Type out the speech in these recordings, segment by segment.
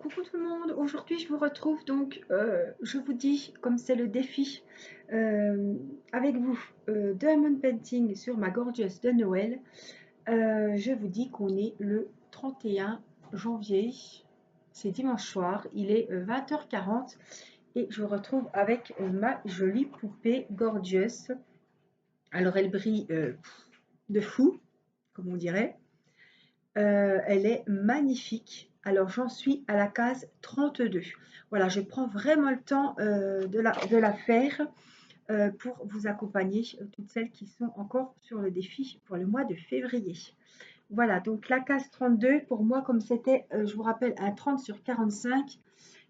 Coucou tout le monde, aujourd'hui je vous retrouve donc, je vous dis, comme c'est le défi euh, avec vous, Diamond Painting sur ma Gorgeous de Noël, je vous dis qu'on est le 31 janvier, c'est dimanche soir, il est 20h40 et je vous retrouve avec ma jolie poupée Gorgeous. Alors elle brille de fou, comme on dirait. Elle est magnifique. Alors j'en suis à la case 32. Voilà, je prends vraiment le temps de la faire pour vous accompagner, toutes celles qui sont encore sur le défi pour le mois de février. Voilà, donc la case 32, pour moi, comme c'était, je vous rappelle, un 30 sur 45,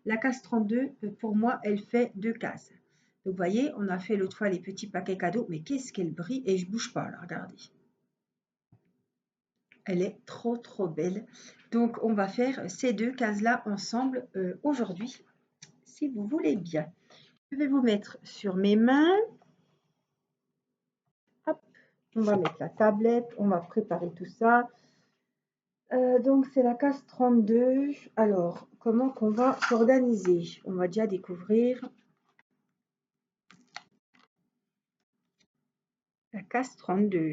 la case 32, pour moi, elle fait 2 cases. Donc vous voyez, on a fait l'autre fois les petits paquets cadeaux, mais qu'est-ce qu'elle brille et je bouge pas là, regardez. Elle est trop trop belle. Donc on va faire ces deux cases-là ensemble aujourd'hui, si vous voulez bien. Je vais vous mettre sur mes mains. Hop, on va mettre la tablette, on va préparer tout ça. Donc c'est la case 32. Alors, comment qu'on va s'organiser? On va déjà découvrir la case 32.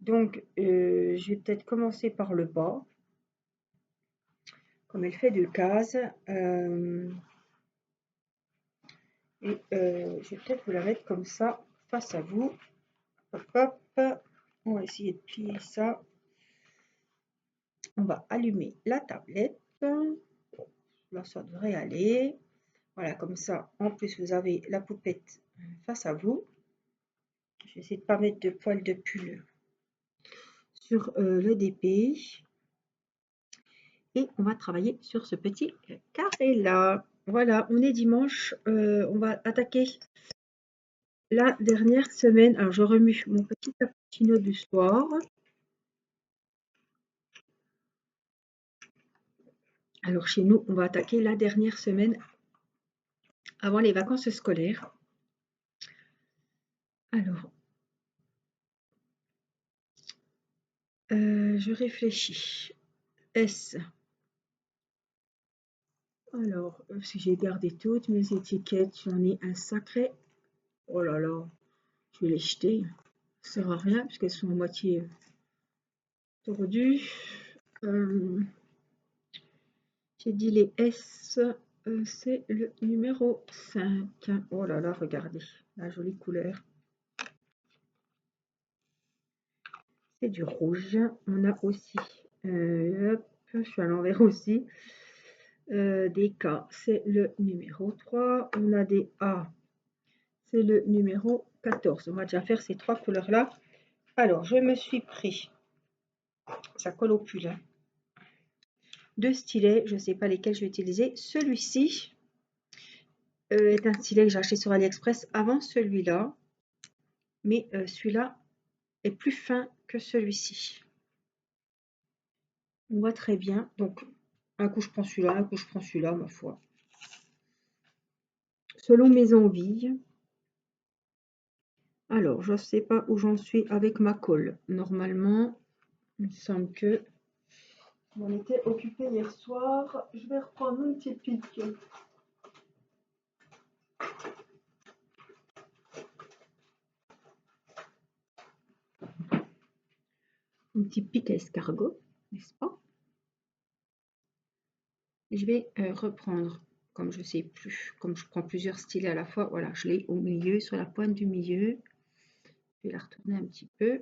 Donc, je vais peut-être commencer par le bas. Comme elle fait deux cases. Et je vais peut-être vous la mettre comme ça, face à vous. Hop, hop. On va essayer de plier ça. On va allumer la tablette. Là, ça devrait aller. Voilà, comme ça. En plus, vous avez la poupette face à vous. Je vais essayer de ne pas mettre de poils de pull sur le DP. Et on va travailler sur ce petit carré-là. Voilà, on est dimanche. On va attaquer la dernière semaine. Alors, je remue mon petit cappuccino du soir. Alors, chez nous, on va attaquer la dernière semaine avant les vacances scolaires. Alors, je réfléchis. Est-ce... Alors, si j'ai gardé toutes mes étiquettes, j'en ai un sacré. Oh là là, je vais les jeter. Ça ne sert à rien puisqu'elles sont à moitié tordues. J'ai dit les S, c'est le numéro 5. Oh là là, regardez la jolie couleur. C'est du rouge. On a aussi, hop, je suis à l'envers aussi, des K, c'est le numéro 3. On a des A, c'est le numéro 14. On va déjà faire ces trois couleurs-là. Alors, je me suis pris, ça colle au pull, hein, deux stylets, je ne sais pas lesquels je vais utiliser. Celui-ci est un stylet que j'ai acheté sur AliExpress avant celui-là, mais celui-là est plus fin que celui-ci. On voit très bien, donc un coup je prends celui-là, un coup je prends celui-là, ma foi. Selon mes envies. Alors, je ne sais pas où j'en suis avec ma colle. Normalement, il me semble que je m'en étais occupée hier soir. Je vais reprendre mon petit pic. Un petit pic à escargot, n'est-ce pas? Et je vais reprendre, comme je ne sais plus, comme je prends plusieurs stylets à la fois, voilà, je l'ai au milieu, sur la pointe du milieu. Je vais la retourner un petit peu.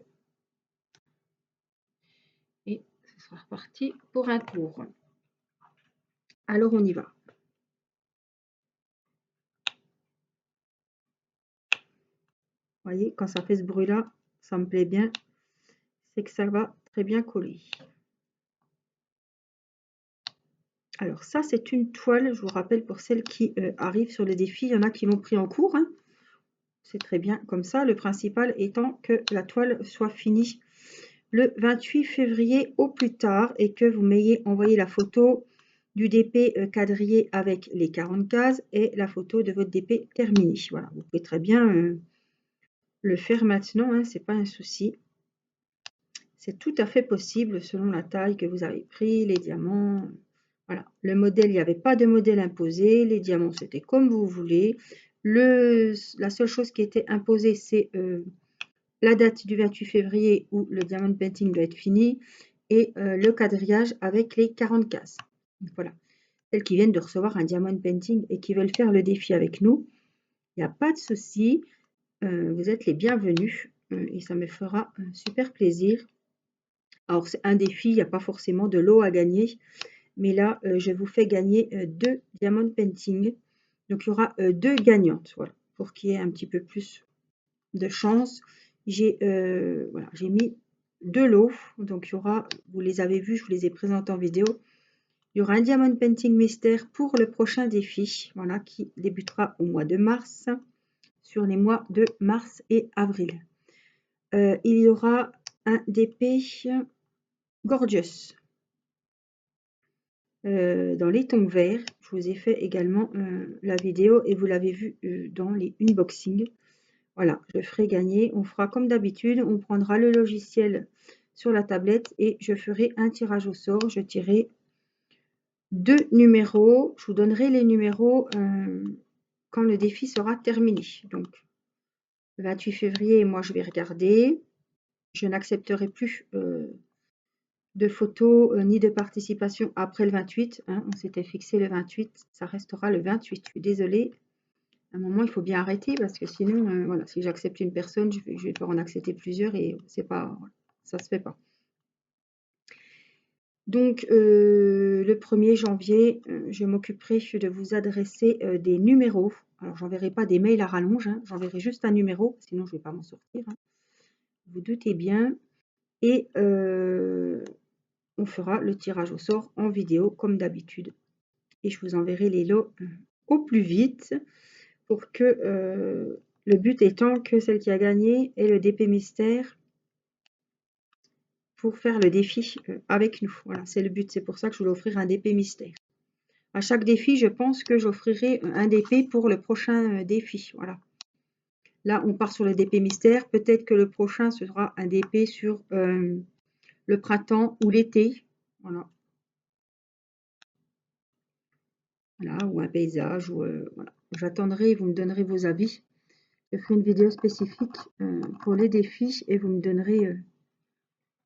Et ce sera reparti pour un tour. Alors, on y va. Vous voyez, quand ça fait ce bruit-là, ça me plaît bien. C'est que ça va très bien coller. Alors ça, c'est une toile, je vous rappelle, pour celles qui arrivent sur le défi. Il y en a qui l'ont pris en cours, hein. C'est très bien comme ça. Le principal étant que la toile soit finie le 28 février au plus tard et que vous m'ayez envoyé la photo du DP quadrillé avec les 40 cases et la photo de votre DP terminé. Voilà, vous pouvez très bien le faire maintenant, hein, c'est pas un souci. C'est tout à fait possible selon la taille que vous avez pris, les diamants. Voilà, le modèle, il n'y avait pas de modèle imposé. Les diamants, c'était comme vous voulez. La seule chose qui était imposée, c'est la date du 28 février où le diamond painting doit être fini et le quadrillage avec les 40 cases. Voilà. Celles qui viennent de recevoir un diamond painting et qui veulent faire le défi avec nous, il n'y a pas de souci. Vous êtes les bienvenus et ça me fera un super plaisir. Alors, c'est un défi, il n'y a pas forcément de lot à gagner. Mais là, je vous fais gagner 2 diamond painting. Donc, il y aura 2 gagnantes, voilà, pour qu'il y ait un petit peu plus de chance. J'ai voilà, j'ai mis 2 lots. Donc, il y aura, vous les avez vus, je vous les ai présentés en vidéo. Il y aura un diamond painting mystère pour le prochain défi, voilà, qui débutera au mois de mars, sur les mois de mars et avril. Il y aura un DP Gorgeous. Dans les tons verts. Je vous ai fait également la vidéo et vous l'avez vu dans les unboxings. Voilà, je ferai gagner. On fera comme d'habitude, on prendra le logiciel sur la tablette et je ferai un tirage au sort. Je tirerai 2 numéros. Je vous donnerai les numéros quand le défi sera terminé. Donc, le 28 février, moi je vais regarder. Je n'accepterai plus de photos ni de participation après le 28. Hein, on s'était fixé le 28, ça restera le 28. Je suis désolée. À un moment, il faut bien arrêter parce que sinon, voilà, si j'accepte une personne, je vais pas en accepter plusieurs et c'est pas, ça se fait pas. Donc, le 1er janvier, je m'occuperai de vous adresser des numéros. Alors, j'enverrai pas des mails à rallonge, hein, j'enverrai juste un numéro, sinon je vais pas m'en sortir. Hein. Vous doutez bien. Et on fera le tirage au sort en vidéo comme d'habitude. Et je vous enverrai les lots au plus vite pour que le but étant que celle qui a gagné ait le DP mystère pour faire le défi avec nous. Voilà, c'est le but. C'est pour ça que je voulais offrir un DP mystère. À chaque défi, je pense que j'offrirai un DP pour le prochain défi. Voilà. Là, on part sur le DP mystère. Peut-être que le prochain sera un DP sur le printemps ou l'été. Voilà. Voilà, ou un paysage. Ou, voilà. J'attendrai, vous me donnerez vos avis. Je ferai une vidéo spécifique pour les défis et vous me donnerez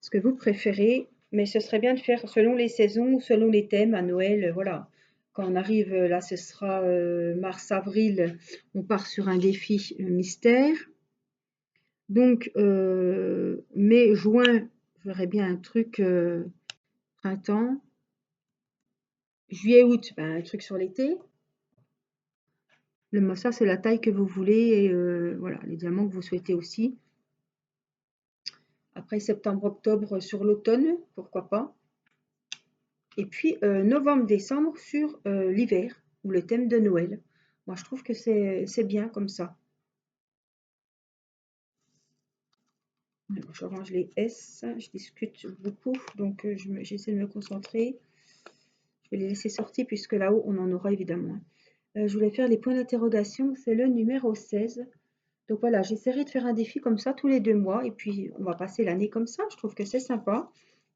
ce que vous préférez. Mais ce serait bien de faire selon les saisons, selon les thèmes. À Noël, voilà. Quand on arrive, là, ce sera mars-avril, on part sur un défi mystère. Donc, mai-juin, je verrai bien un truc printemps. Juillet-août, ben, un truc sur l'été. Ça, c'est la taille que vous voulez et voilà, les diamants que vous souhaitez aussi. Après septembre-octobre sur l'automne, pourquoi pas. Et puis novembre-décembre sur l'hiver ou le thème de Noël. Moi, je trouve que c'est bien comme ça. Alors, je range les S, je discute beaucoup, donc j'essaie de me concentrer. Je vais les laisser sortir puisque là-haut, on en aura évidemment. Je voulais faire les points d'interrogation, c'est le numéro 16. Donc voilà, j'essaierai de faire un défi comme ça tous les 2 mois et puis on va passer l'année comme ça. Je trouve que c'est sympa.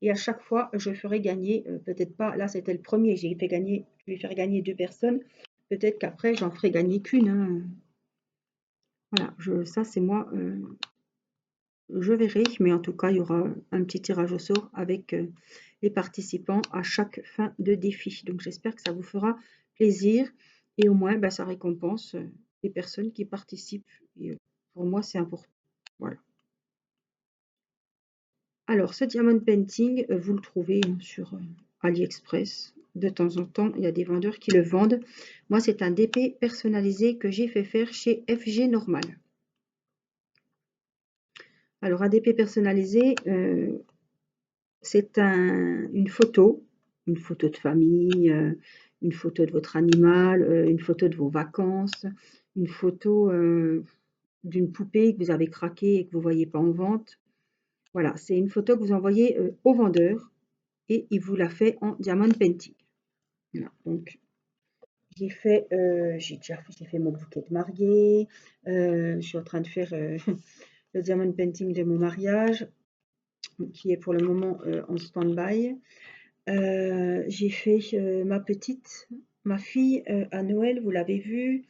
Et à chaque fois, je ferai gagner, peut-être pas, là c'était le premier, je vais faire gagner 2 personnes. Peut-être qu'après, j'en ferai gagner qu'une. Hein. Voilà, ça c'est moi, je verrai. Mais en tout cas, il y aura un petit tirage au sort avec les participants à chaque fin de défi. Donc j'espère que ça vous fera plaisir et au moins, bah, ça récompense les personnes qui participent. Et, pour moi, c'est important. Voilà. Alors, ce diamond painting, vous le trouvez sur AliExpress. De temps en temps, il y a des vendeurs qui le vendent. Moi, c'est un DP personnalisé que j'ai fait faire chez FG Normal. Alors, un DP personnalisé, c'est une photo de famille, une photo de votre animal, une photo de vos vacances, une photo d'une poupée que vous avez craquée et que vous ne voyez pas en vente. Voilà, c'est une photo que vous envoyez au vendeur et il vous la fait en diamond painting. Voilà, donc j'ai fait mon bouquet de mariée, je suis en train de faire le diamond painting de mon mariage qui est pour le moment en stand-by. J'ai fait ma fille à Noël, vous l'avez vu.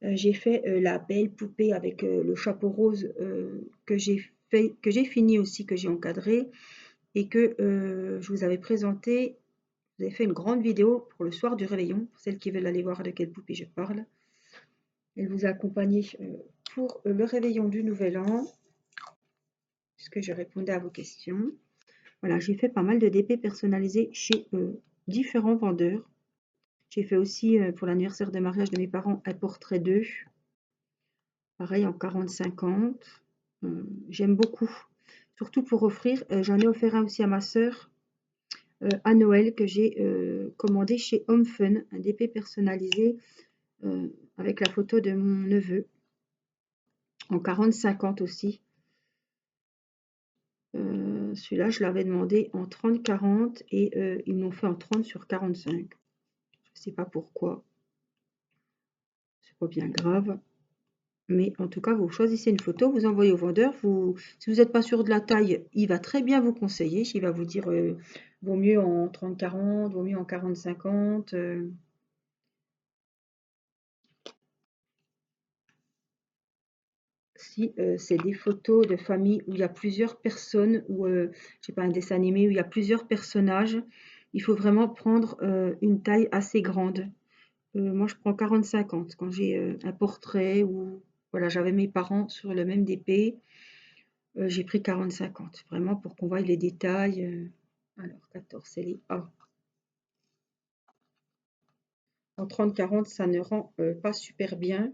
J'ai fait la belle poupée avec le chapeau rose que j'ai fini aussi, que j'ai encadré et que je vous avais présenté. Vous avez fait une grande vidéo pour le soir du réveillon, pour celles qui veulent aller voir de quelle poupée je parle. Elle vous a accompagné pour le réveillon du Nouvel An, puisque je répondais à vos questions. Voilà, j'ai fait pas mal de DP personnalisés chez différents vendeurs. J'ai fait aussi pour l'anniversaire de mariage de mes parents un portrait d'eux, pareil en 40-50. J'aime beaucoup, surtout pour offrir. J'en ai offert un aussi à ma sœur à Noël que j'ai commandé chez Home Fun, un DP personnalisé avec la photo de mon neveu en 40-50 aussi. Celui-là, je l'avais demandé en 30-40 et ils m'ont fait en 30/45. Je ne sais pas pourquoi, c'est pas bien grave. Mais en tout cas, vous choisissez une photo, vous envoyez au vendeur. Si vous n'êtes pas sûr de la taille, il va très bien vous conseiller. Il va vous dire vaut mieux en 30-40, vaut mieux en 40-50. Si c'est des photos de famille où il y a plusieurs personnes, ou je sais pas, un dessin animé où il y a plusieurs personnages, il faut vraiment prendre une taille assez grande. Moi, je prends 40-50 quand j'ai un portrait ou voilà, j'avais mes parents sur le même DP. J'ai pris 40-50, vraiment pour qu'on voie les détails. Alors, 14, c'est les A. En 30-40, ça ne rend pas super bien.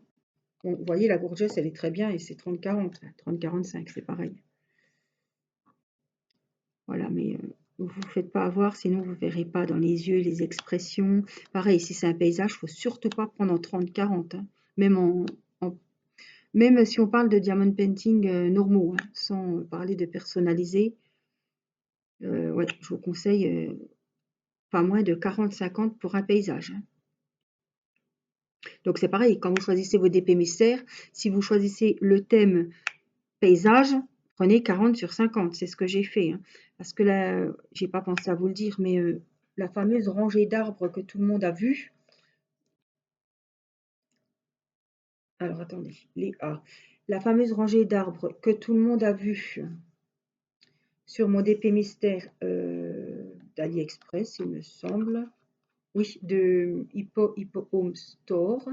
Bon, vous voyez, la Gorgeous, elle est très bien et c'est 30-40. 30-45, c'est pareil. Voilà, mais vous ne vous faites pas avoir, sinon vous ne verrez pas dans les yeux les expressions. Pareil, si c'est un paysage, il ne faut surtout pas prendre en 30-40. Hein. Même, même si on parle de diamond painting normaux, hein, sans parler de personnalisé, ouais, je vous conseille pas moins de 40-50 pour un paysage. Hein. Donc c'est pareil, quand vous choisissez vos DP mystères, si vous choisissez le thème paysage, prenez 40/50, c'est ce que j'ai fait. Hein. Parce que là, j'ai pas pensé à vous le dire, mais la fameuse rangée d'arbres que tout le monde a vue. Alors attendez, les A. La fameuse rangée d'arbres que tout le monde a vue sur mon DP mystère d'AliExpress, il me semble. Oui, de Hippo Home Store.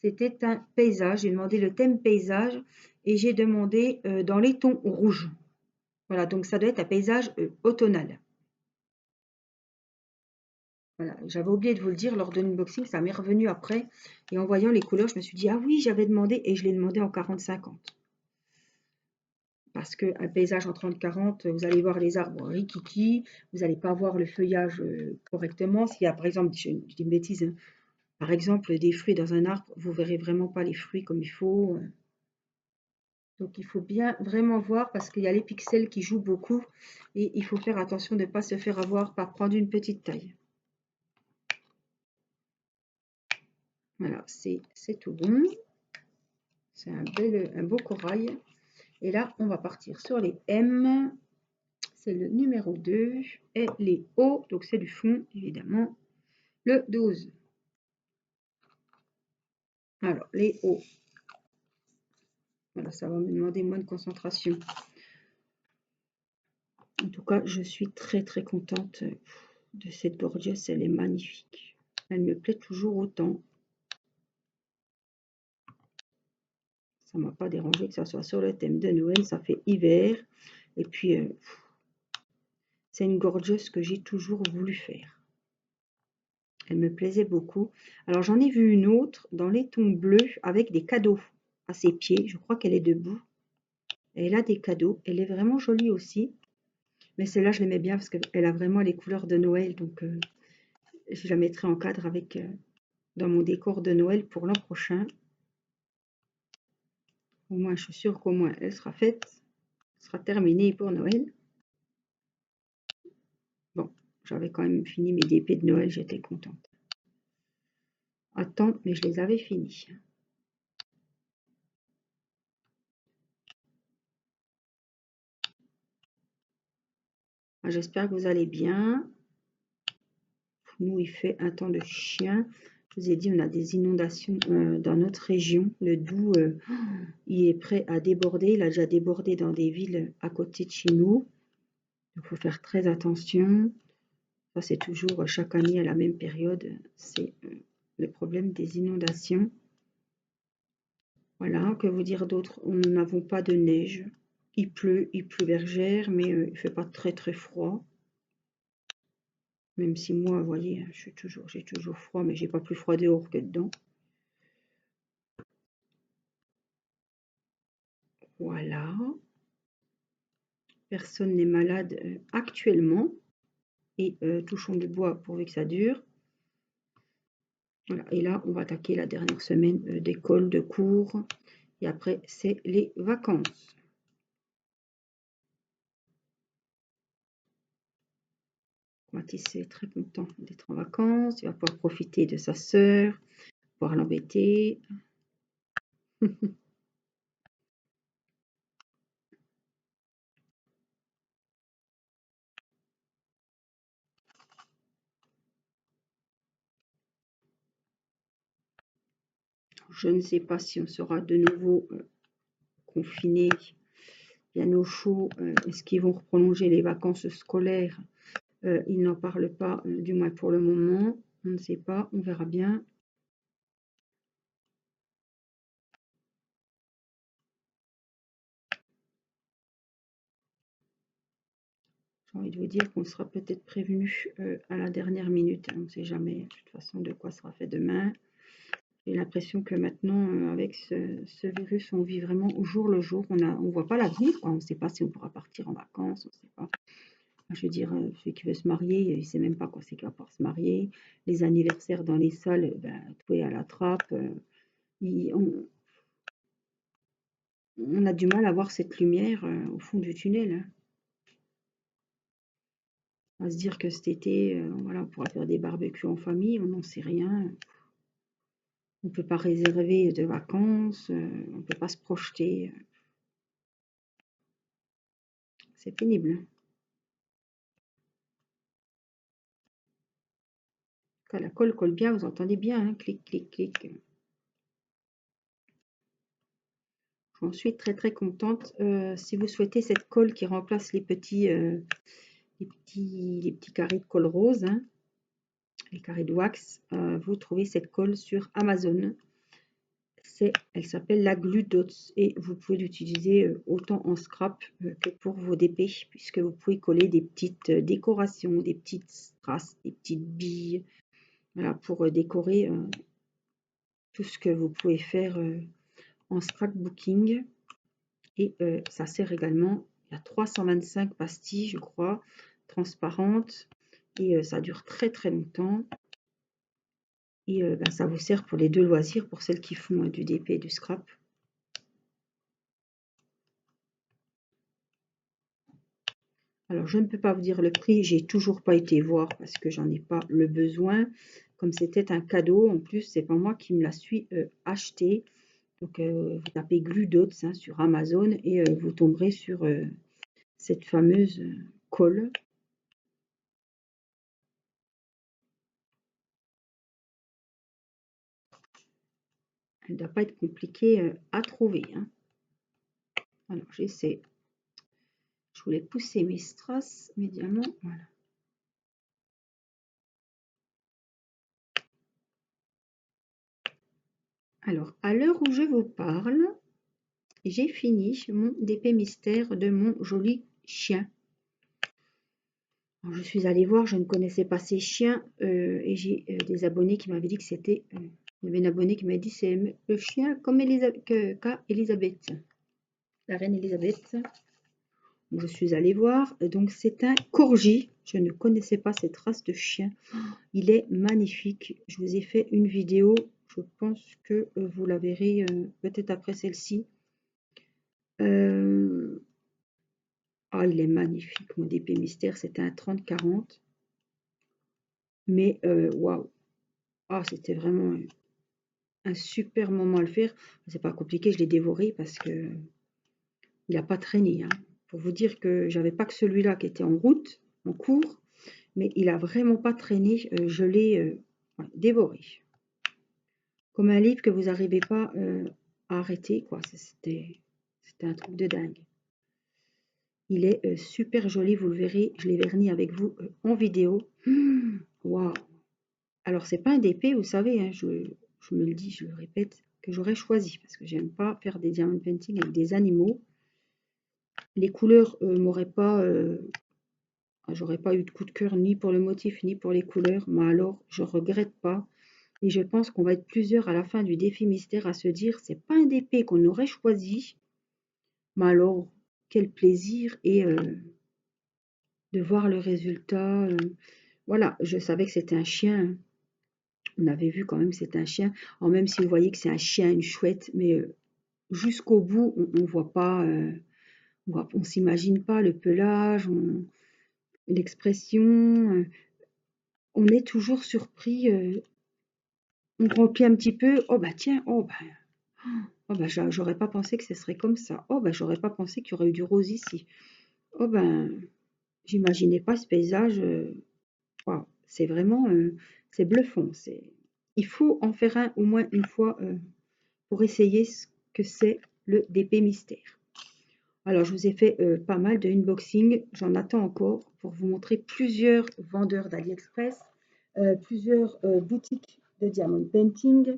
C'était un paysage. J'ai demandé le thème paysage et j'ai demandé dans les tons rouges. Voilà, donc ça doit être un paysage automnal. Voilà, j'avais oublié de vous le dire lors de l'unboxing, ça m'est revenu après. Et en voyant les couleurs, je me suis dit, ah oui, j'avais demandé et je l'ai demandé en 40-50. Parce qu'un paysage en 30-40, vous allez voir les arbres rikiki, vous n'allez pas voir le feuillage correctement. S'il y a, par exemple, je dis une bêtise, hein, par exemple, des fruits dans un arbre, vous verrez vraiment pas les fruits comme il faut. Donc il faut bien vraiment voir parce qu'il y a les pixels qui jouent beaucoup et il faut faire attention de ne pas se faire avoir par prendre une petite taille. Voilà, c'est tout bon. C'est un beau corail. Et là, on va partir sur les M. C'est le numéro 2. Et les O, donc c'est du fond, évidemment. Le 12. Alors, les O. Voilà, ça va me demander moins de concentration. En tout cas, je suis très très contente de cette Gorgeous. Elle est magnifique. Elle me plaît toujours autant. Ça ne m'a pas dérangé que ça soit sur le thème de Noël. Ça fait hiver. Et puis, c'est une Gorgeous que j'ai toujours voulu faire. Elle me plaisait beaucoup. Alors, j'en ai vu une autre dans les tons bleus avec des cadeaux à ses pieds. Je crois qu'elle est debout. Elle a des cadeaux. Elle est vraiment jolie aussi. Mais celle-là, je l'aimais bien parce qu'elle a vraiment les couleurs de Noël. Donc, je la mettrai en cadre avec dans mon décor de Noël pour l'an prochain. Au moins, je suis sûre qu'au moins, elle sera faite. Elle sera terminée pour Noël. Bon, j'avais quand même fini mes DP de Noël. J'étais contente. Attends, mais je les avais finis. J'espère que vous allez bien. nous, il fait un temps de chien. Je vous ai dit, on a des inondations dans notre région. Le Doubs, il est prêt à déborder. Il a déjà débordé dans des villes à côté de chez nous. Il faut faire très attention. Ça, c'est toujours chaque année à la même période. C'est le problème des inondations. Voilà, que vous dire d'autre? Nous n'avons pas de neige. Il pleut bergère, mais il ne fait pas très très froid. Même si moi, vous voyez, j'ai toujours froid, mais j'ai pas plus froid dehors que dedans. Voilà. Personne n'est malade actuellement. Et touchons du bois pourvu que ça dure. Voilà. Et là, on va attaquer la dernière semaine d'école, de cours. Et après, c'est les vacances. Mathis est très content d'être en vacances. Il va pouvoir profiter de sa sœur, pouvoir l'embêter. Je ne sais pas si on sera de nouveau confiné bien au chaud. Est-ce qu'ils vont prolonger les vacances scolaires? Ils n'en parlent pas, du moins pour le moment. On ne sait pas, on verra bien. J'ai envie de vous dire qu'on sera peut-être prévenu à la dernière minute. On ne sait jamais de toute façon de quoi sera fait demain. J'ai l'impression que maintenant, avec ce virus, on vit vraiment au jour le jour. On ne voit pas l'avenir, quoi. On ne sait pas si on pourra partir en vacances, on ne sait pas. Je veux dire, celui qui veut se marier, il ne sait même pas quand c'est qu'il va pouvoir se marier. Les anniversaires dans les salles, ben, tout est à la trappe. On a du mal à voir cette lumière au fond du tunnel, hein. À se dire que cet été, voilà, on pourra faire des barbecues en famille, on n'en sait rien. On ne peut pas réserver de vacances, on ne peut pas se projeter. C'est pénible, hein. Quand la colle colle bien, vous entendez bien, hein, clic, clic, clic. J'en suis très très contente. Si vous souhaitez cette colle qui remplace les petits carrés de colle rose, hein, les carrés de wax, vous trouvez cette colle sur Amazon. Elle s'appelle la Glue Dots et vous pouvez l'utiliser autant en scrap que pour vos DP, puisque vous pouvez coller des petites décorations, des petites strass, des petites billes, voilà, pour décorer tout ce que vous pouvez faire en scrapbooking. Et ça sert également, il y a 325 pastilles, je crois, transparentes, et ça dure très très longtemps. Et ben, ça vous sert pour les deux loisirs, pour celles qui font du DP et du scrap. Alors, je ne peux pas vous dire le prix, j'ai toujours pas été voir parce que j'en ai pas le besoin. Comme c'était un cadeau, en plus, c'est pas moi qui me la suis acheté. Donc, vous tapez Glue Dots hein, sur Amazon et vous tomberez sur cette fameuse colle. Elle ne doit pas être compliquée à trouver, hein. Alors, j'essaie. Je voulais pousser mes strass, mes diamants. Voilà. Alors, à l'heure où je vous parle, j'ai fini mon DP mystère de mon joli chien. Alors, je suis allée voir, je ne connaissais pas ces chiens et j'ai des abonnés qui m'avaient dit que c'était... il y avait une abonnée qui m'a dit c'est le chien comme qu'a Elisabeth, la reine Elisabeth. Je suis allée voir, donc c'est un corgi. Je ne connaissais pas cette race de chien. Il est magnifique. Je vous ai fait une vidéo, je pense que vous la verrez peut-être après celle-ci. Ah, il est magnifique, mon DP mystère, c'était un 30-40. Mais waouh, ah, c'était vraiment un super moment à le faire. C'est pas compliqué, je l'ai dévoré parce que il n'a pas traîné, hein. Pour vous dire que j'avais pas que celui-là qui était en route, en cours. mais il a vraiment pas traîné. Je l'ai ouais, dévoré. Comme un livre que vous n'arrivez pas à arrêter, quoi. C'était un truc de dingue. Il est super joli, vous le verrez. Je l'ai verni avec vous en vidéo. Waouh! Alors, c'est pas un DP, vous savez, hein, je me le dis, je le répète, que j'aurais choisi parce que j'aime pas faire des diamond painting avec des animaux. Les couleurs m'auraient pas, j'aurais pas eu de coup de cœur ni pour le motif ni pour les couleurs, mais alors je regrette pas. Et je pense qu'on va être plusieurs à la fin du défi mystère à se dire c'est pas un DP qu'on aurait choisi, mais alors quel plaisir et de voir le résultat. Voilà, je savais que c'était un chien. On avait vu quand même que c'était un chien. Alors même si vous voyez que c'est un chien, une chouette, mais jusqu'au bout, on ne voit pas, on s'imagine pas le pelage, l'expression. On est toujours surpris. On remplit un petit peu. Oh bah tiens, oh bah j'aurais pas pensé que ce serait comme ça. Oh bah j'aurais pas pensé qu'il y aurait eu du rose ici. Oh ben j'imaginais pas ce paysage. Waouh, c'est vraiment c'est bluffant. Il faut en faire un au moins une fois pour essayer ce que c'est le DP mystère. Alors, je vous ai fait pas mal de unboxing. J'en attends encore pour vous montrer plusieurs vendeurs d'AliExpress, plusieurs boutiques de diamond painting.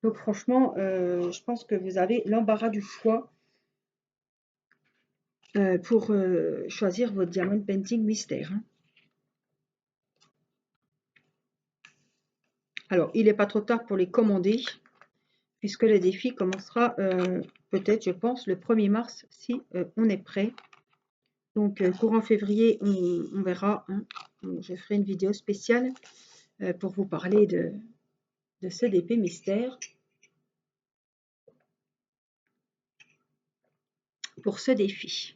Donc, franchement, je pense que vous avez l'embarras du choix pour choisir votre diamond painting mystère, hein. Alors, il n'est pas trop tard pour les commander, puisque le défi commencera peut-être, je pense, le 1er mars, si on est prêt. Donc, courant février, on verra, hein. Je ferai une vidéo spéciale pour vous parler de ce DP mystère. Pour ce défi.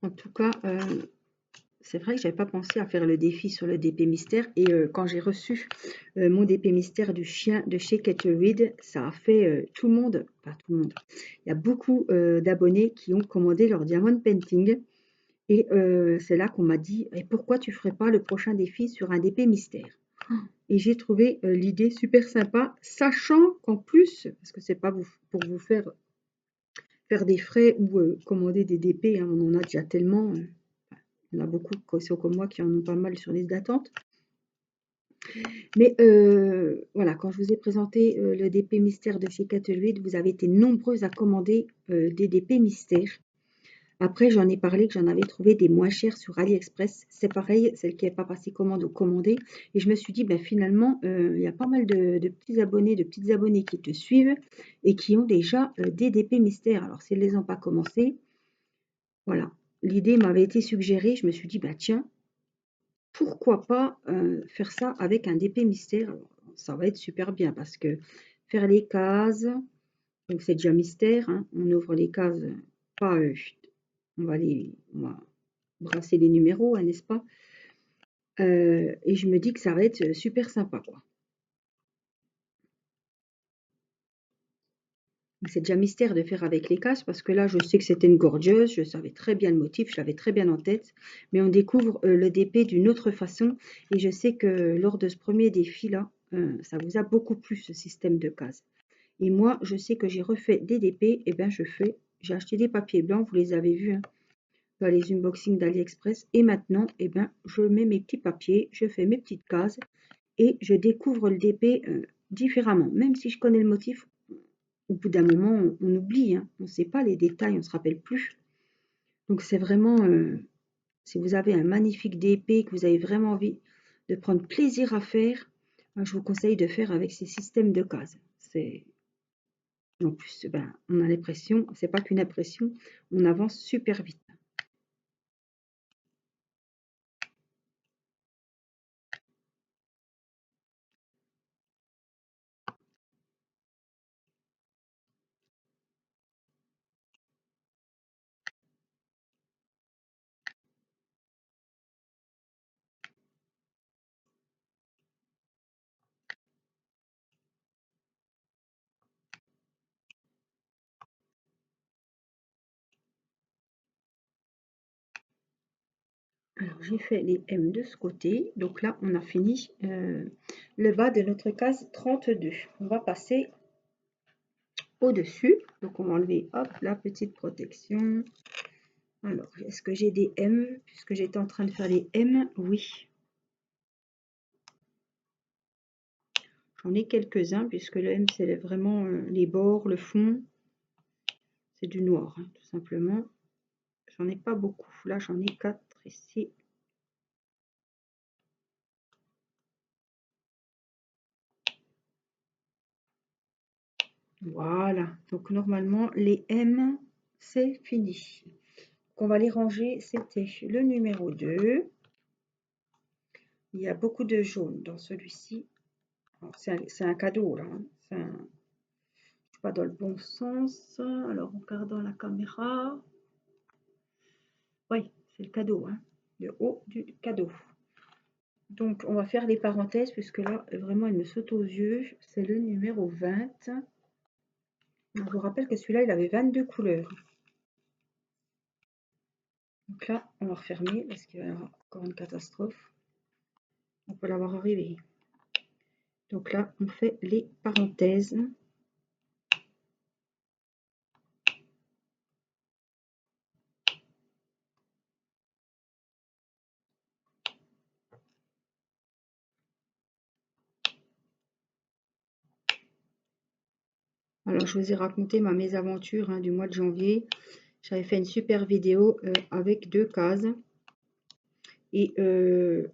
En tout cas, c'est vrai que j'avais pas pensé à faire le défi sur le DP mystère. Et quand j'ai reçu mon DP mystère du chien de chez Kettleweed, ça a fait tout le monde, pas tout le monde. Il y a beaucoup d'abonnés qui ont commandé leur diamond painting. Et c'est là qu'on m'a dit, et pourquoi tu ferais pas le prochain défi sur un DP mystère? Et j'ai trouvé l'idée super sympa, sachant qu'en plus, parce que c'est pas pour vous faire des frais ou commander des DP, hein, on en a déjà tellement. Il y en a beaucoup qui sont comme moi qui en ont pas mal sur liste d'attente. Mais voilà, quand je vous ai présenté le DP mystère de chez Kettleweed, vous avez été nombreux à commander des DP mystères. Après, j'en ai parlé que j'en avais trouvé des moins chers sur AliExpress. C'est pareil, celle qui n'est pas passée commande ou commandée. Et je me suis dit, ben, finalement, il y a pas mal de petits abonnés, de petites abonnées qui te suivent et qui ont déjà des DP mystères. Alors, si elles ne les ont pas commencé, voilà. L'idée m'avait été suggérée. Je me suis dit, ben, tiens, pourquoi pas faire ça avec un DP mystère? Alors, ça va être super bien parce que faire les cases, donc c'est déjà mystère, hein, on ouvre les cases, pas on va brasser les numéros, hein, n'est-ce pas? Et je me dis que ça va être super sympa, quoi. C'est déjà mystère de faire avec les cases parce que là, je sais que c'était une gorgeuse, je savais très bien le motif, je l'avais très bien en tête, mais on découvre le DP d'une autre façon et je sais que lors de ce premier défi-là, ça vous a beaucoup plu ce système de cases. Et moi, je sais que j'ai refait des DP, et bien j'ai acheté des papiers blancs, vous les avez vus, hein, dans les unboxings d'AliExpress. Et maintenant, eh ben, je mets mes petits papiers, je fais mes petites cases et je découvre le DP différemment. Même si je connais le motif, au bout d'un moment, on oublie, hein, on ne sait pas les détails, on ne se rappelle plus. Donc c'est vraiment, si vous avez un magnifique DP, que vous avez vraiment envie de prendre plaisir à faire, je vous conseille de faire avec ces systèmes de cases. En plus, ben, on a l'impression, c'est pas qu'une impression, on avance super vite. Alors, j'ai fait les M de ce côté. Donc là, on a fini le bas de notre case 32. On va passer au-dessus. Donc, on va enlever, hop, la petite protection. Alors, est-ce que j'ai des M? Puisque j'étais en train de faire les M, oui. J'en ai quelques-uns, puisque le M, c'est vraiment les bords, le fond. C'est du noir, hein, tout simplement. J'en ai pas beaucoup. Là, j'en ai 4 ici. Voilà. Donc, normalement, les M, c'est fini. On va les ranger. C'était le numéro 2. Il y a beaucoup de jaune dans celui-ci. C'est un cadeau, là. Hein. C'est pas dans le bon sens. Alors, en regardant la caméra. Oui, c'est le cadeau, hein. Le haut du cadeau. Donc, on va faire les parenthèses, puisque là, vraiment, il me saute aux yeux. C'est le numéro 20. Je vous rappelle que celui-là, il avait 22 couleurs. Donc là, on va refermer, parce qu'il va y avoir encore une catastrophe. On peut l'avoir arrivé. Donc là, on fait les parenthèses. Alors, je vous ai raconté ma mésaventure du mois de janvier. J'avais fait une super vidéo avec 2 cases. Et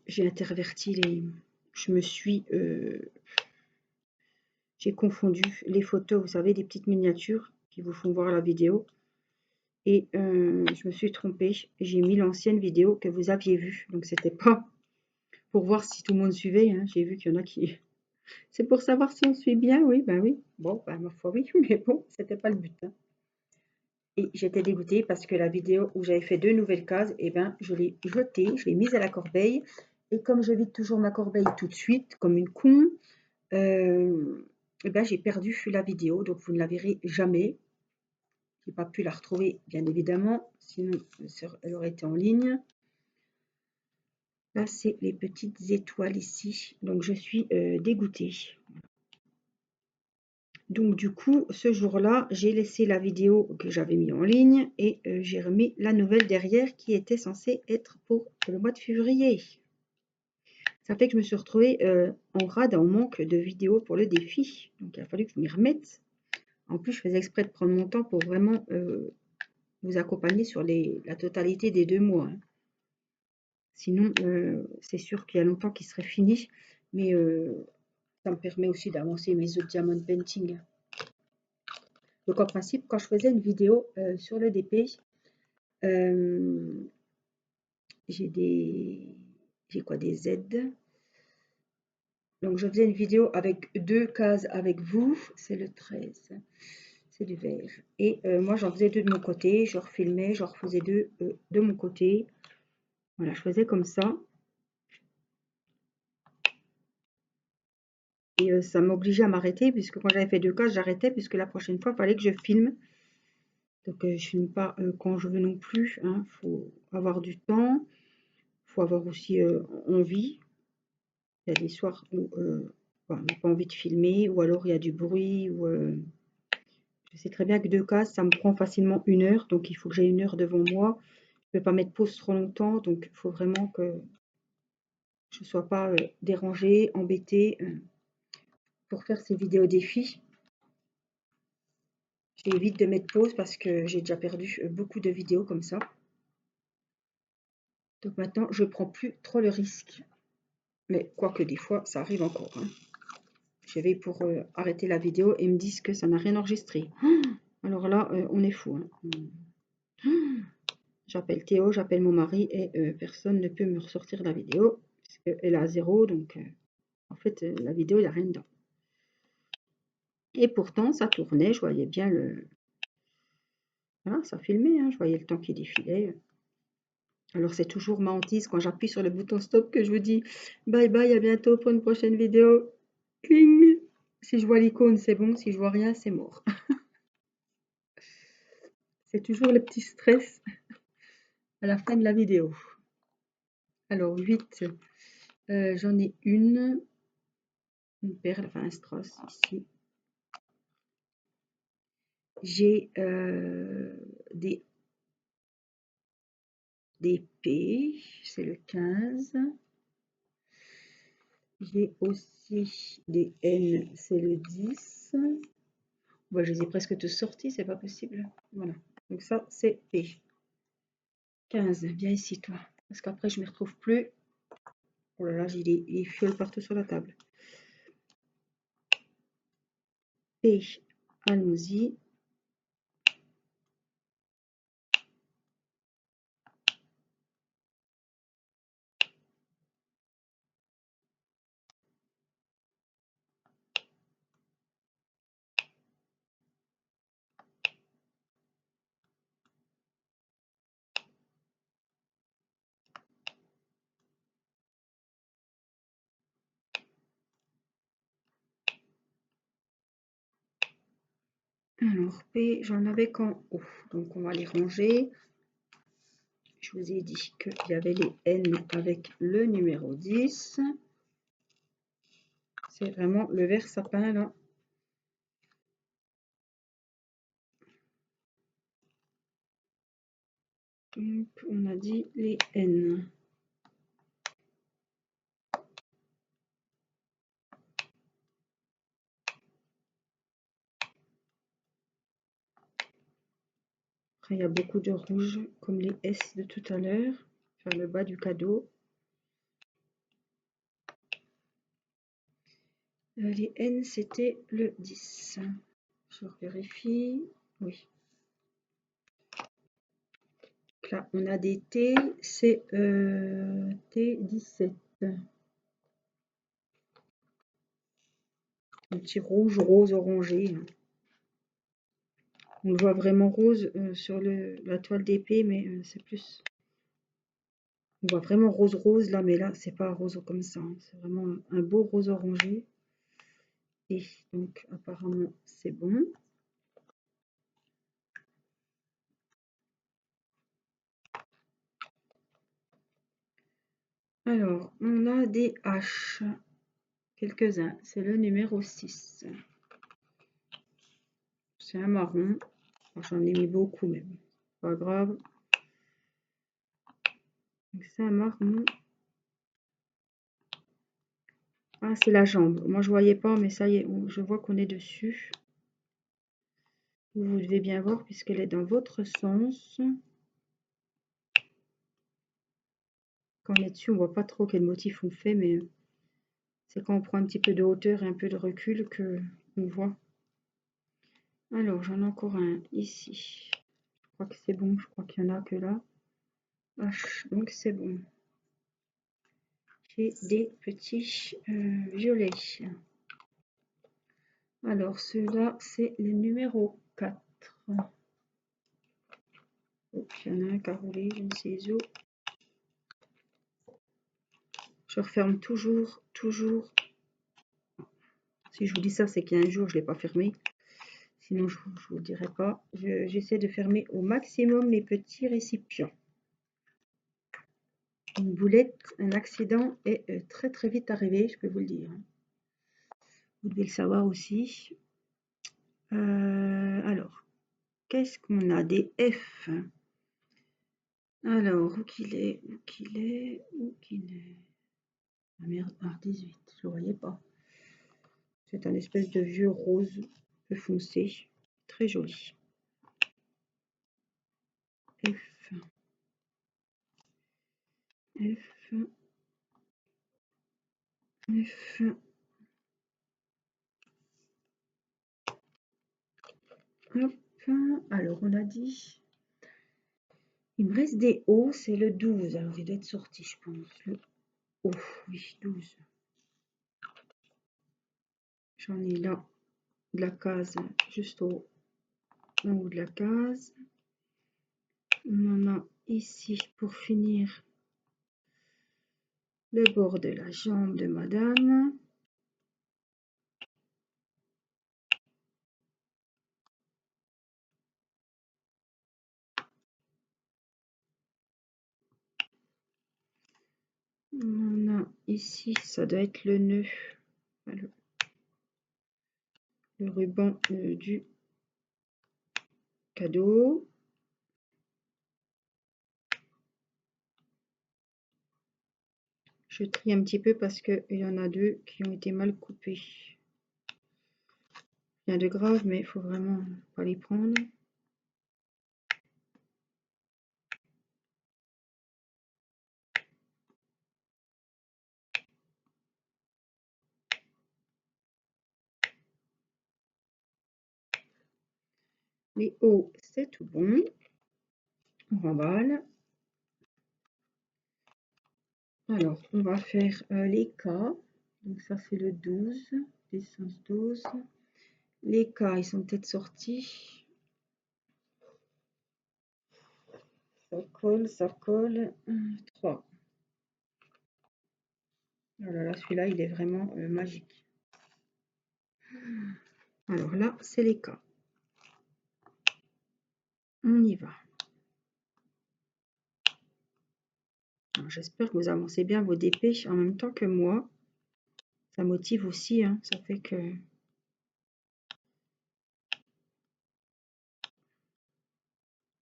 j'ai interverti les... Je me suis... j'ai confondu les photos, vous savez, des petites miniatures qui vous font voir la vidéo. Et je me suis trompée. J'ai mis l'ancienne vidéo que vous aviez vue. Donc, c'était pas pour voir si tout le monde suivait. Hein. J'ai vu qu'il y en a qui... C'est pour savoir si on suit bien, oui, ben oui. Bon, ben ma foi, oui, mais bon, c'était pas le but. Hein. Et j'étais dégoûtée parce que la vidéo où j'avais fait 2 nouvelles cases, eh ben, je l'ai jetée, je l'ai mise à la corbeille. Et comme je vide toujours ma corbeille tout de suite, comme une con, eh ben, j'ai perdu la vidéo. Donc, vous ne la verrez jamais. Je n'ai pas pu la retrouver, bien évidemment. Sinon, elle aurait été en ligne. Là, c'est les petites étoiles ici. Donc, je suis dégoûtée. Donc, du coup, ce jour-là, j'ai laissé la vidéo que j'avais mis en ligne et j'ai remis la nouvelle derrière qui était censée être pour le mois de février. Ça fait que je me suis retrouvée en rade, en manque de vidéos pour le défi. Donc, il a fallu que je m'y remette. En plus, je faisais exprès de prendre mon temps pour vraiment vous accompagner sur la totalité des 2 mois. Hein. Sinon, c'est sûr qu'il y a longtemps qu'il serait fini. Mais ça me permet aussi d'avancer mes autres diamond painting. Donc en principe, quand je faisais une vidéo sur le DP, j'ai quoi, des Z. Donc je faisais une vidéo avec 2 cases avec vous, c'est le 13, c'est du vert. Et moi j'en faisais 2 de mon côté, je refilmais, je refaisais 2 de mon côté. Voilà, je faisais comme ça. Et ça m'obligeait à m'arrêter, puisque quand j'avais fait 2 cases, j'arrêtais, puisque la prochaine fois, il fallait que je filme. Donc je filme pas quand je veux non plus, hein. Faut avoir du temps, faut avoir aussi envie. Il y a des soirs où on n'a pas envie de filmer, ou alors il y a du bruit, ou je sais très bien que 2 cases, ça me prend facilement 1 heure, donc il faut que j'ai 1 heure devant moi. Je ne peux pas mettre pause trop longtemps, donc il faut vraiment que je ne sois pas dérangée, embêtée pour faire ces vidéos défis. J'évite de mettre pause parce que j'ai déjà perdu beaucoup de vidéos comme ça. Donc maintenant, je ne prends plus trop le risque. Mais quoique des fois, ça arrive encore. Hein. Je vais pour arrêter la vidéo et ils me disent que ça n'a rien enregistré. Alors là, on est fou. Hein. J'appelle Théo, j'appelle mon mari et personne ne peut me ressortir la vidéo. Parce qu'elle a 0, donc en fait, la vidéo, il n'y a rien dedans. Et pourtant, ça tournait, je voyais bien le... Voilà, ça filmait, hein, je voyais le temps qui défilait. Alors c'est toujours ma hantise quand j'appuie sur le bouton stop que je vous dis bye bye, à bientôt pour une prochaine vidéo. Cling. Si je vois l'icône, c'est bon, si je vois rien, c'est mort. C'est toujours le petit stress à la fin de la vidéo. Alors, 8, j'en ai une perle, enfin un strass ici. J'ai des P, c'est le 15. J'ai aussi des N, c'est le 10. Bon, je les ai presque tous sortis, c'est pas possible. Voilà. Donc ça, c'est P. 15, viens ici, toi. Parce qu'après, je ne me retrouve plus. Oh là là, j'ai des fioles partout sur la table. P, allons-y. Alors, P, j'en avais qu'en haut. Donc, on va les ranger. Je vous ai dit qu'il y avait les N avec le numéro 10. C'est vraiment le vert sapin, là. Donc, on a dit les N. Après, il y a beaucoup de rouge, comme les S de tout à l'heure. Faire le bas du cadeau. Les N, c'était le 10. Je vérifie. Oui. Là, on a des T, c'est T17. Un petit rouge, rose, orangé. On le voit vraiment rose sur la toile d'épée, mais c'est plus... On voit vraiment rose rose là, mais là, c'est pas rose comme ça. Hein. C'est vraiment un beau rose orangé. Et donc, apparemment, c'est bon. Alors, on a des H. Quelques-uns. C'est le numéro 6. C'est un marron. J'en ai mis beaucoup même. Pas grave. C'est un marron. Ah, c'est la jambe. Moi, je voyais pas, mais ça y est, je vois qu'on est dessus. Vous devez bien voir puisqu'elle est dans votre sens. Quand on est dessus, on voit pas trop quel motif on fait, mais c'est quand on prend un petit peu de hauteur et un peu de recul que on voit. Alors, j'en ai encore un ici. Je crois que c'est bon. Je crois qu'il y en a que là. H, donc c'est bon. J'ai des petits violets. Alors, ceux-là, c'est le numéro 4. Oh, il y en a un qui a roulé, je ne sais où. Je referme toujours. Si je vous dis ça, c'est qu'il y a un jour, je ne l'ai pas fermé. Sinon, je ne vous le dirai pas. J'essaie de fermer au maximum mes petits récipients. Une boulette, un accident est très très vite arrivé, je peux vous le dire. Vous devez le savoir aussi. Alors, qu'est-ce qu'on a? Des F. Alors, où qu'il est? Ah merde, 18, je ne le voyais pas. C'est un espèce de vieux rose peu foncé, très joli. F. Hop. Alors, on a dit... Il me reste des O, c'est le 12. Alors, il doit être sorti, je pense. Le O, oui, 12. J'en ai là de la case juste en haut de la case. On en a ici pour finir le bord de la jambe de madame. On a ici, ça doit être le nœud, le ruban du cadeau. Je trie un petit peu parce qu'il y en a deux qui ont été mal coupés. Rien de grave, mais il faut vraiment pas les prendre. Les hauts, c'est tout bon. On remballe. Alors, on va faire les cas. Donc ça, c'est le 12, descente 12. Les cas, ils sont peut-être sortis. Ça colle, ça colle. 3. Oh là là, celui-là, il est vraiment magique. Alors là, c'est les cas. On y va. J'espère que vous avancez bien vos dépêches en même temps que moi. Ça motive aussi, hein. Ça fait que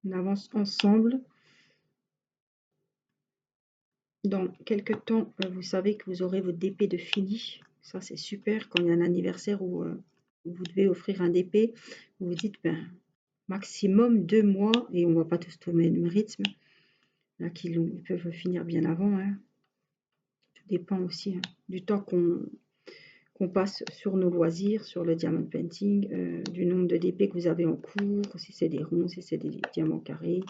on avance ensemble. Dans quelques temps, vous savez que vous aurez votre DP de fini. Ça, c'est super. Quand il y a un anniversaire où vous devez offrir un DP, vous vous dites, ben, maximum 2 mois, et on ne va pas tous trouver le même rythme. Là, ils peuvent finir bien avant. Hein. Tout dépend aussi du temps qu'on passe sur nos loisirs, sur le diamond painting, du nombre de DP que vous avez en cours, si c'est des ronds, si c'est des diamants carrés.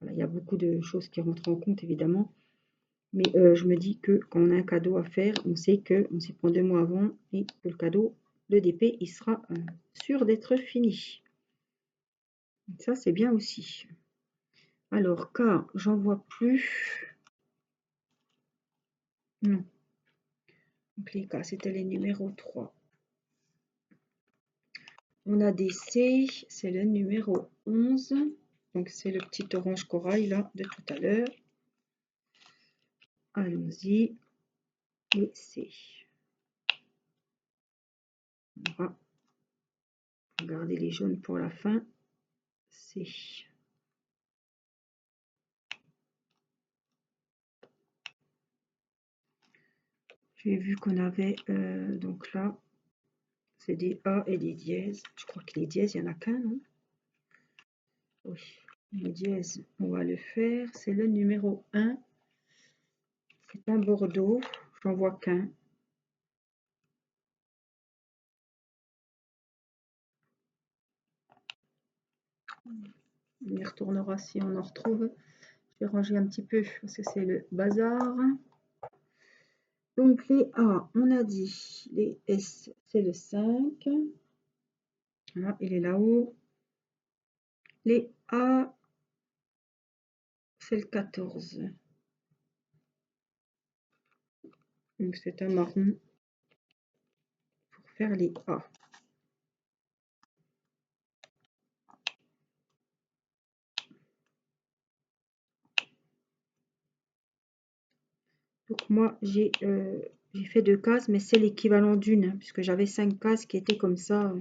Voilà, il y a beaucoup de choses qui rentrent en compte, évidemment. Mais je me dis que quand on a un cadeau à faire, on sait qu'on s'y prend 2 mois avant et que le cadeau, le DP, il sera sûr d'être fini. Ça, c'est bien aussi. Alors, car j'en vois plus. Non. Donc, les cas, c'était les numéros 3. On a des C, c'est le numéro 11. Donc, c'est le petit orange corail, là, de tout à l'heure. Allons-y. Et C. On va garder les jaunes pour la fin. C. J'ai vu qu'on avait, donc là, c'est des A et des dièses. Je crois que les dièses, il n'y en a qu'un, non? Oui, les dièses, on va le faire. C'est le numéro 1. C'est un bordeaux. J'en vois qu'un. On y retournera si on en retrouve. Je vais ranger un petit peu parce que c'est le bazar. Donc les A, on a dit. Les S, c'est le 5. Voilà, il est là-haut. Les A, c'est le 14. Donc c'est un marron pour faire les A. Donc moi, j'ai fait 2 cases, mais c'est l'équivalent d'une, hein, puisque j'avais 5 cases qui étaient comme ça,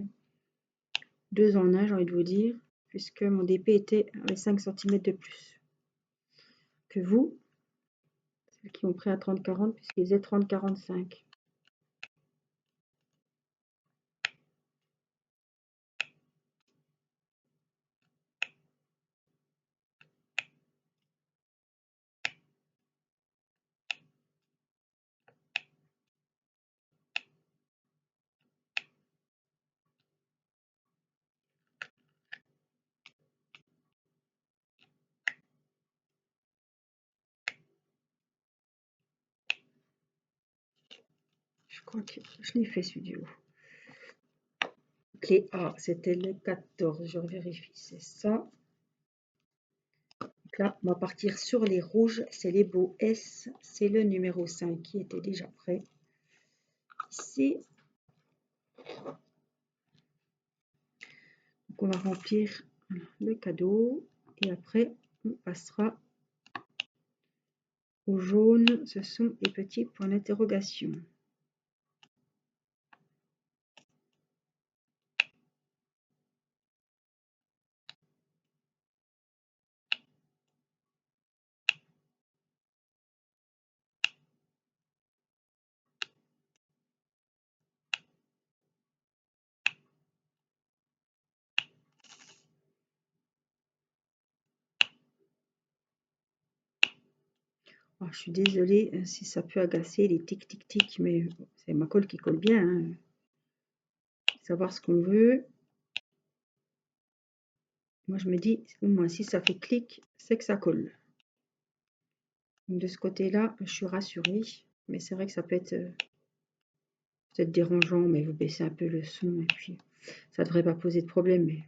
2 en 1, j'ai envie de vous dire, puisque mon DP était avec 5 cm de plus que vous, celles qui ont pris à 30-40, puisqu'ils faisaient 30-45. Je crois que je l'ai fait celui du haut. Les A, c'était le 14, je vérifie, c'est ça. Donc là, on va partir sur les rouges, c'est les beaux S, c'est le numéro 5 qui était déjà prêt. Ici, donc on va remplir le cadeau et après on passera Au jaune, ce sont des petits points d'interrogation. Oh, je suis désolée si ça peut agacer les tic-tic-tic, mais c'est ma colle qui colle bien. Hein. Savoir ce qu'on veut. Moi, je me dis, au moins, si ça fait clic, c'est que ça colle. Donc, de ce côté-là, je suis rassurée. Mais c'est vrai que ça peut être peut-être dérangeant, mais vous baissez un peu le son et puis ça ne devrait pas poser de problème. Mais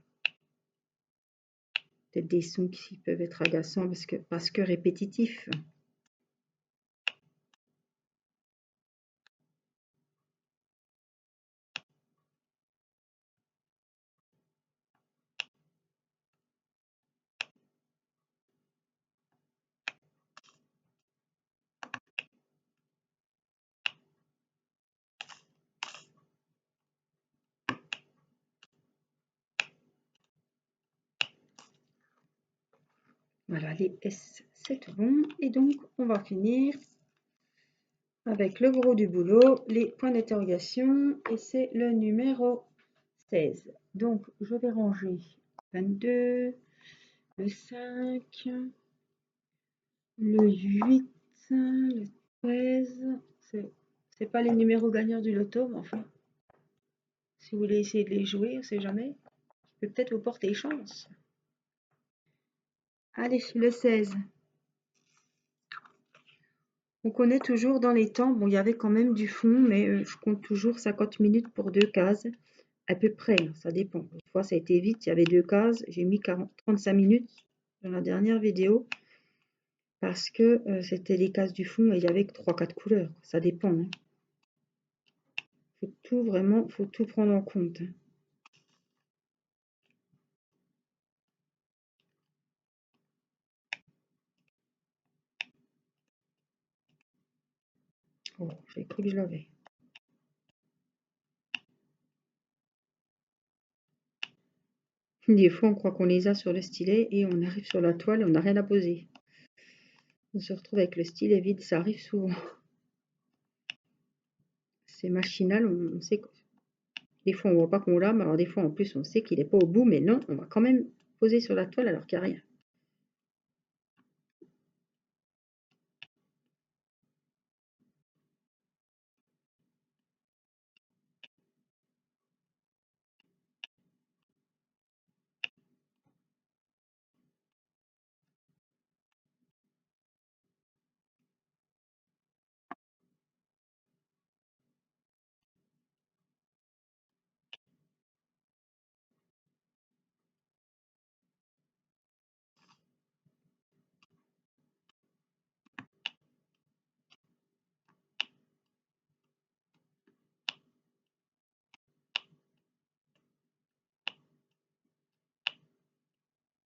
peut-être des sons qui peuvent être agaçants parce que répétitifs. Voilà, les S, c'est tout bon. Et donc, on va finir avec le gros du boulot, les points d'interrogation. Et c'est le numéro 16. Donc, je vais ranger 22, le 5, le 8, le 13. C'est pas les numéros gagnants du loto, mais enfin, si vous voulez essayer de les jouer, on ne sait jamais. Peut-être vous porter chance. Allez, le 16. On connaît toujours dans les temps. Bon, il y avait quand même du fond, mais je compte toujours 50 minutes pour 2 cases. À peu près, hein, ça dépend. Une fois, ça a été vite, il y avait 2 cases. J'ai mis 35 minutes dans la dernière vidéo parce que c'était les cases du fond et il y avait que 3-4 couleurs. Ça dépend. Hein. Faut tout vraiment, faut tout prendre en compte. Hein. Oh, j'ai cru que je l'avais. Des fois, on croit qu'on les a sur le stylet et on arrive sur la toile et on n'a rien à poser. On se retrouve avec le stylet vide, ça arrive souvent. C'est machinal, on sait que des fois on voit pas qu'on l'a, mais alors des fois en plus on sait qu'il n'est pas au bout, mais non, on va quand même poser sur la toile alors qu'il n'y a rien.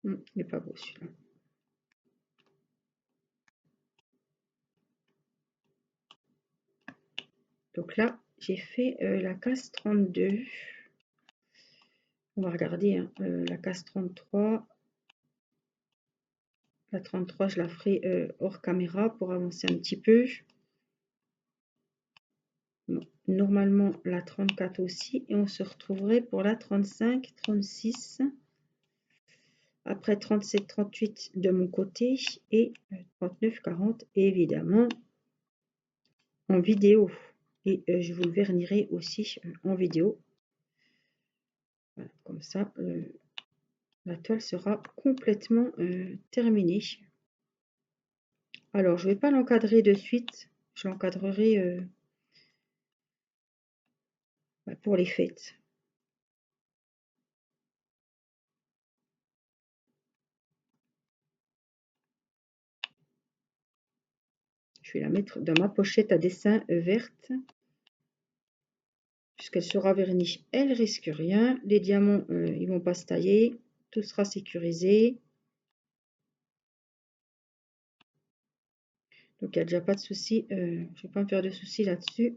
Il n'est pas beau celui-là. Donc là, j'ai fait la case 32. On va regarder hein, la case 33. La 33, je la ferai hors caméra pour avancer un petit peu. Bon, normalement, la 34 aussi. Et on se retrouverait pour la 35, 36. Après 37, 38 de mon côté. Et 39, 40, évidemment, en vidéo. Et je vous le vernirai aussi en vidéo. Voilà, comme ça, la toile sera complètement terminée. Alors, je ne vais pas l'encadrer de suite. Je l'encadrerai pour les fêtes. Je vais la mettre dans ma pochette à dessin verte. Puisqu'elle sera vernie, elle risque rien. Les diamants, ils vont pas se tailler. Tout sera sécurisé. Donc il n'y a déjà pas de souci. Je ne vais pas me faire de soucis là-dessus.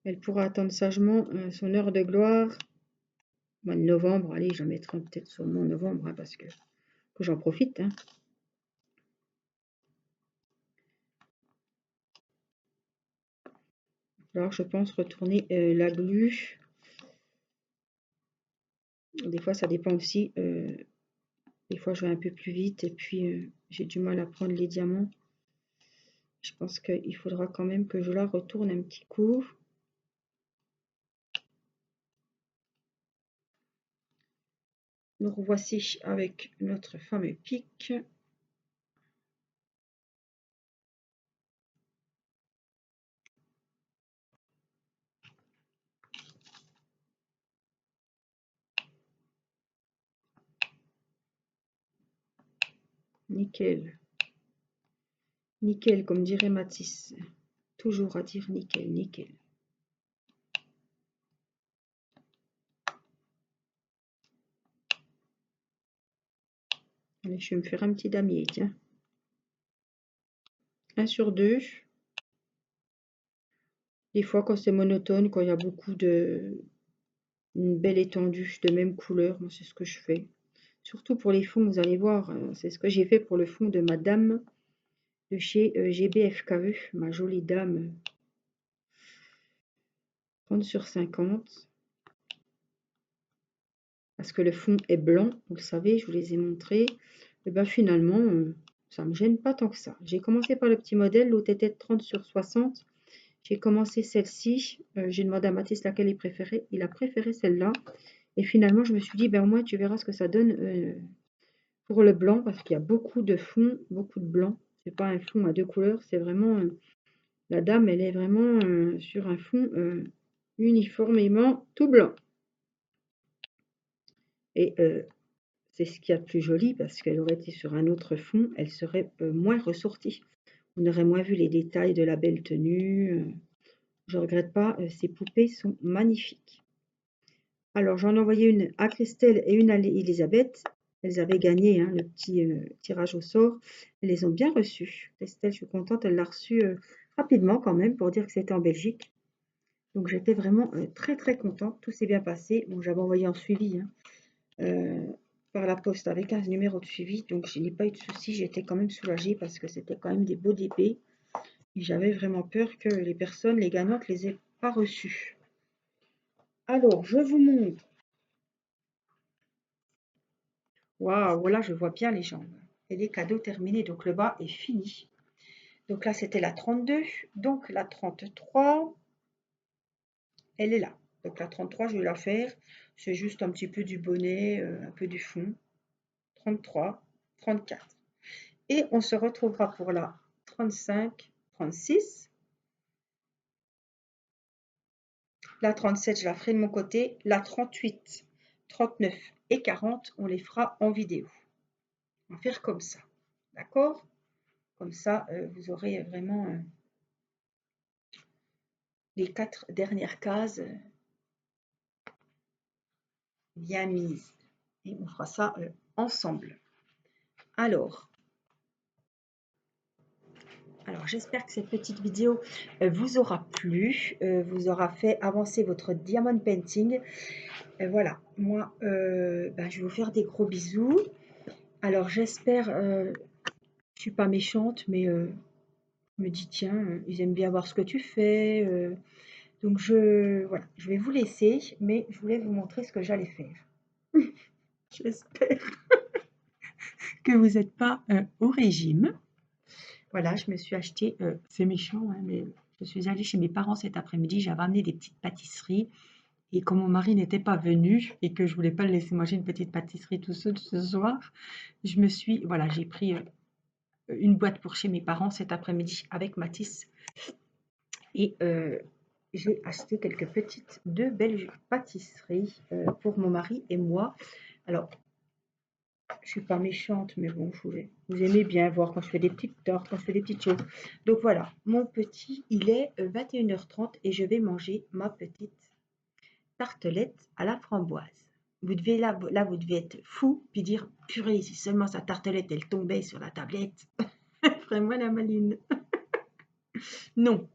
Elle pourra attendre sagement son heure de gloire. Mois de novembre, allez, j'en mettrai peut-être sur le mois de novembre, hein, parce que j'en profite. Hein. Alors, je pense retourner la glu. Des fois, ça dépend aussi. Des fois, je vais un peu plus vite et puis j'ai du mal à prendre les diamants. Je pense qu'il faudra quand même que je la retourne un petit coup. Nous revoici avec notre fameux pic. Nickel. Nickel, comme dirait Matisse. Toujours à dire nickel, nickel. Allez, je vais me faire un petit damier, tiens. 1 sur 2. Des fois, quand c'est monotone, quand il y a beaucoup de... une belle étendue de même couleur, moi, c'est ce que je fais. Surtout pour les fonds, vous allez voir, c'est ce que j'ai fait pour le fond de Madame de chez GBFKE, ma jolie dame 30 sur 50. Parce que le fond est blanc, vous le savez, je vous les ai montrés. Et bien finalement, ça ne me gêne pas tant que ça. J'ai commencé par le petit modèle, l'autre était 30 sur 60. J'ai commencé celle-ci. J'ai demandé à Mathis laquelle il préférait. Il a préféré celle-là. Et finalement, je me suis dit, ben au moins tu verras ce que ça donne pour le blanc, parce qu'il y a beaucoup de fond, beaucoup de blanc. C'est pas un fond à 2 couleurs, c'est vraiment... la dame, elle est vraiment sur un fond uniformément tout blanc. Et c'est ce qu'il y a de plus joli, parce qu'elle aurait été sur un autre fond, elle serait moins ressortie. On aurait moins vu les détails de la belle tenue. Je ne regrette pas, ces poupées sont magnifiques. Alors, j'en ai envoyé une à Christelle et une à Elisabeth. Elles avaient gagné hein, le petit tirage au sort. Elles les ont bien reçues. Christelle, je suis contente, elle l'a reçue rapidement quand même pour dire que c'était en Belgique. Donc, j'étais vraiment très très contente. Tout s'est bien passé. Bon, j'avais envoyé en suivi par la poste avec un numéro de suivi. Donc, je n'ai pas eu de soucis. J'étais quand même soulagée parce que c'était quand même des beaux DP. Et j'avais vraiment peur que les personnes, les gagnantes, les aient pas reçues. Alors, je vous montre. Waouh, voilà, je vois bien les jambes. Et les cadeaux terminés, donc le bas est fini. Donc là, c'était la 32. Donc la 33, elle est là. Donc la 33, je vais la faire. C'est juste un petit peu du bonnet, un peu du fond. 33, 34. Et on se retrouvera pour la 35, 36. La 37, je la ferai de mon côté. La 38, 39 et 40, on les fera en vidéo. On va faire comme ça. D'accord? Comme ça, vous aurez vraiment les 4 dernières cases bien mises. Et on fera ça ensemble. Alors j'espère que cette petite vidéo vous aura plu, vous aura fait avancer votre diamond painting. Voilà, moi, je vais vous faire des gros bisous. Alors, j'espère, je suis pas méchante, mais je me dis, tiens, ils aiment bien voir ce que tu fais. Donc, voilà, je vais vous laisser, mais je voulais vous montrer ce que j'allais faire. J'espère que vous n'êtes pas au régime. Voilà, je me suis acheté, c'est méchant, hein, mais je suis allée chez mes parents cet après-midi, j'avais amené des petites pâtisseries. Et comme mon mari n'était pas venu et que je voulais pas le laisser manger une petite pâtisserie tout seul ce soir, voilà, j'ai pris une boîte pour chez mes parents cet après-midi avec Mathis. Et j'ai acheté quelques petites, 2 belles pâtisseries pour mon mari et moi. Alors, je suis pas méchante, mais bon, vous aimez bien voir quand je fais des petites tortes, quand je fais des petites choses. Donc voilà, mon petit, il est 21h30 et je vais manger ma petite tartelette à la framboise. Vous devez là, vous devez être fou, puis dire, purée, si seulement sa tartelette, elle tombait sur la tablette. Ferais-moi la maline. Non,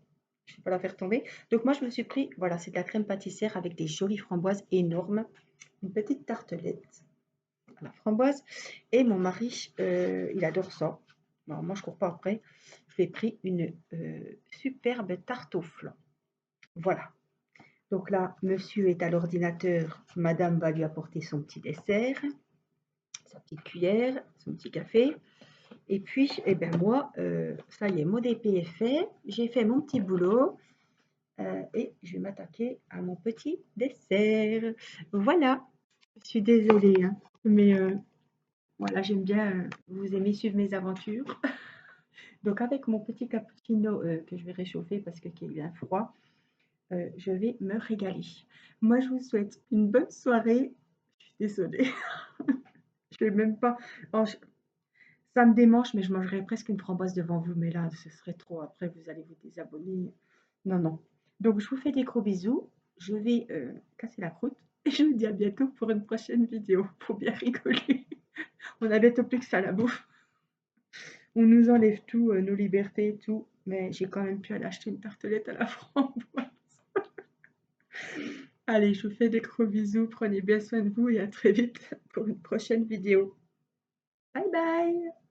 je ne vais pas la faire tomber. Donc moi, je me suis pris, voilà, c'est de la crème pâtissière avec des jolies framboises énormes. Une petite tartelette à la framboise. Et mon mari, il adore ça. Alors moi, je cours pas après. Je lui ai pris une superbe tarte au flan. Voilà. Donc là, monsieur est à l'ordinateur. Madame va lui apporter son petit dessert, sa petite cuillère, son petit café. Et puis, eh ben moi, ça y est, mon DP est fait. J'ai fait mon petit boulot. Et je vais m'attaquer à mon petit dessert. Voilà. Je suis désolée, hein, mais voilà, j'aime bien, vous aimez suivre mes aventures. Donc avec mon petit cappuccino que je vais réchauffer parce que qui est bien froid, je vais me régaler. Moi, je vous souhaite une bonne soirée. Je suis désolée, je vais même pas. Oh, ça me démange, mais je mangerai presque une framboise devant vous. Mais là, ce serait trop. Après, vous allez vous désabonner. Non, non. Donc, je vous fais des gros bisous. Je vais casser la croûte et je vous dis à bientôt pour une prochaine vidéo. Faut bien rigoler. On a bientôt plus que ça à la bouffe. On nous enlève tout, nos libertés et tout. Mais j'ai quand même pu aller acheter une tartelette à la framboise. Allez, je vous fais des gros bisous. Prenez bien soin de vous et à très vite pour une prochaine vidéo. Bye bye!